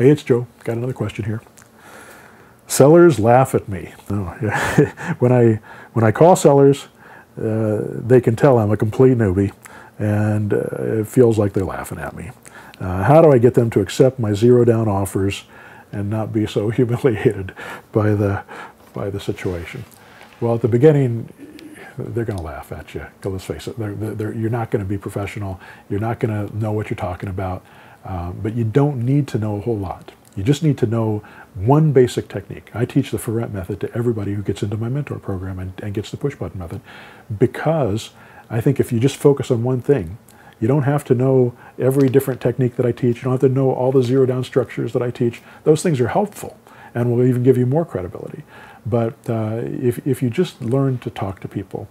Hey, it's Joe. Got another question here. Sellers laugh at me. Oh, yeah. when I call sellers, they can tell I'm a complete newbie, and it feels like they're laughing at me. How do I get them to accept my zero-down offers and not be so humiliated by the situation? Well, at the beginning, they're going to laugh at you. Let's face it. You're not going to be professional. You're not going to know what you're talking about. But you don't need to know a whole lot. You just need to know one basic technique. I teach the for rent method to everybody who gets into my mentor program and gets the push button method, because I think if you just focus on one thing, you don't have to know every different technique that I teach. You don't have to know all the zero down structures that I teach. Those things are helpful and will even give you more credibility. But if you just learn to talk to people,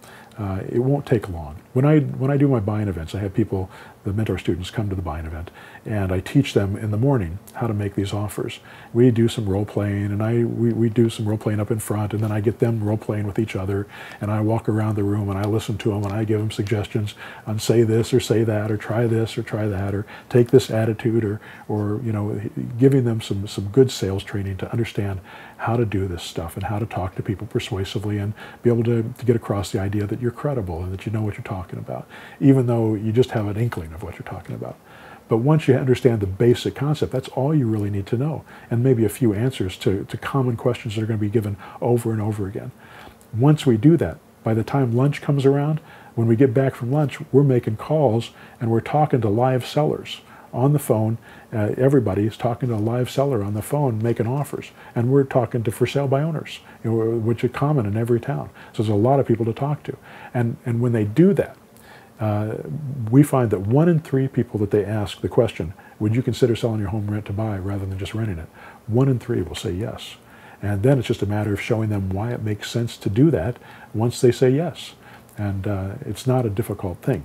it won't take long. When I do my buying events, I have people, the mentor students, come to the buying event, and I teach them in the morning how to make these offers. We do some role playing, and we do some role playing up in front, and then I get them role playing with each other, and I walk around the room and I listen to them and I give them suggestions on say this or say that, or try this or try that, or take this attitude, or you know, giving them some good sales training to understand how to do this stuff and how to talk to people persuasively and be able to get across the idea that you're credible and that you know what you're talking about, even though you just have an inkling of what you're talking about. But once you understand the basic concept, that's all you really need to know, and maybe a few answers to common questions that are going to be given over and over again. Once we do that, by the time lunch comes around, when we get back from lunch, we're making calls and we're talking to live sellers on the phone. Everybody is talking to a live seller on the phone making offers, and we're talking to for sale by owners, you know, which is common in every town. So there's a lot of people to talk to, and when they do that, we find that 1 in 3 people that they ask the question, would you consider selling your home rent to buy rather than just renting it? 1 in 3 will say yes. And then it's just a matter of showing them why it makes sense to do that once they say yes. And it's not a difficult thing,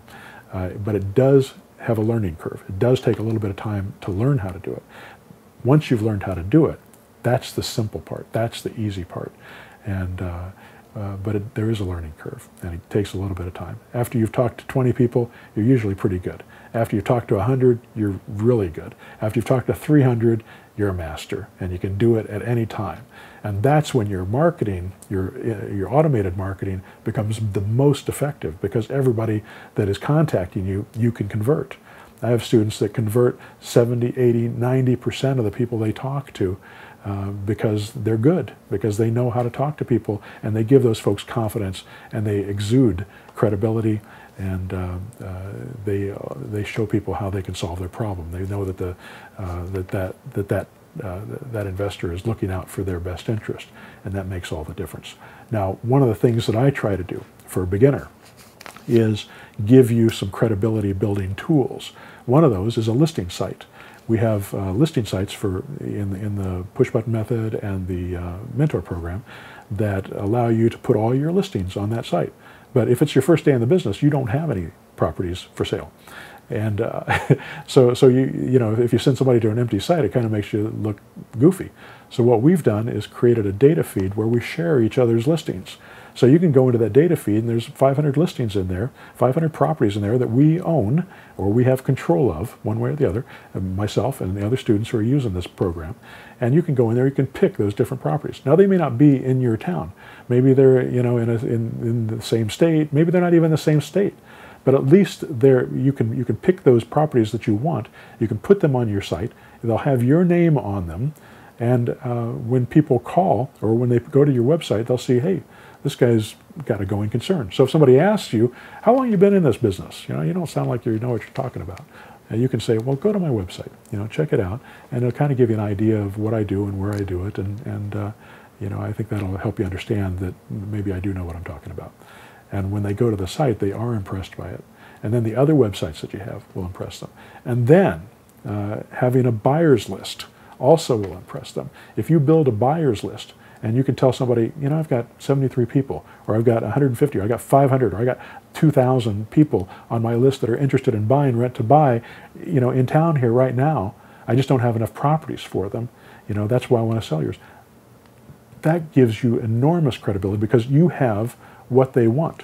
but it does have a learning curve. It does take a little bit of time to learn how to do it. Once you've learned how to do it, that's the simple part. That's the easy part. And but there is a learning curve, and it takes a little bit of time. After you've talked to 20 people, you're usually pretty good. After you've talked to 100, you're really good. After you've talked to 300, you're a master, and you can do it at any time. And that's when your marketing, your automated marketing, becomes the most effective, because everybody that is contacting you, you can convert. I have students that convert 70, 80, 90% of the people they talk to because they're good, because they know how to talk to people, and they give those folks confidence, and they exude credibility, and they show people how they can solve their problem. They know that that investor is looking out for their best interest, and that makes all the difference. Now, one of the things that I try to do for a beginner is give you some credibility building tools. One of those is a listing site. We have listing sites in the push button method and the mentor program that allow you to put all your listings on that site. But if it's your first day in the business, you don't have any properties for sale. And so you know, if you send somebody to an empty site, it kind of makes you look goofy. So what we've done is created a data feed where we share each other's listings. So you can go into that data feed, and there's 500 listings in there, 500 properties in there that we own or we have control of, one way or the other, myself and the other students who are using this program. And you can go in there, you can pick those different properties. Now, they may not be in your town. Maybe they're, you know, in the same state. Maybe they're not even in the same state. But at least you can pick those properties that you want. You can put them on your site. They'll have your name on them. And when people call or when they go to your website, they'll see, hey, this guy's got a going concern. So if somebody asks you, how long have you been in this business? You know, you don't sound like you know what you're talking about. And you can say, well, go to my website, you know, check it out. And it'll kind of give you an idea of what I do and where I do it. And you know, I think that'll help you understand that maybe I do know what I'm talking about. And when they go to the site, they are impressed by it. And then the other websites that you have will impress them. And then having a buyer's list also will impress them. If you build a buyer's list and you can tell somebody, you know, I've got 73 people, or I've got 150, or I've got 500, or I got 2,000 people on my list that are interested in buying rent to buy, you know, in town here right now, I just don't have enough properties for them. You know, that's why I want to sell yours. That gives you enormous credibility because you have what they want.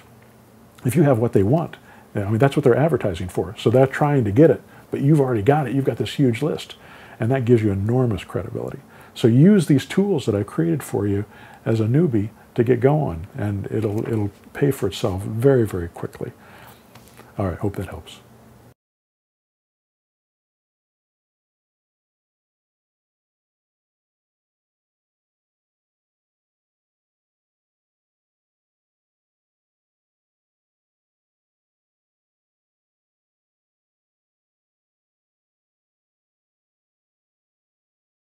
If you have what they want, I mean, that's what they're advertising for. So they're trying to get it, but you've already got it. You've got this huge list. and that gives you enormous credibility. So use these tools that I created for you as a newbie to get going, and it'll pay for itself very, very quickly. All right, hope that helps.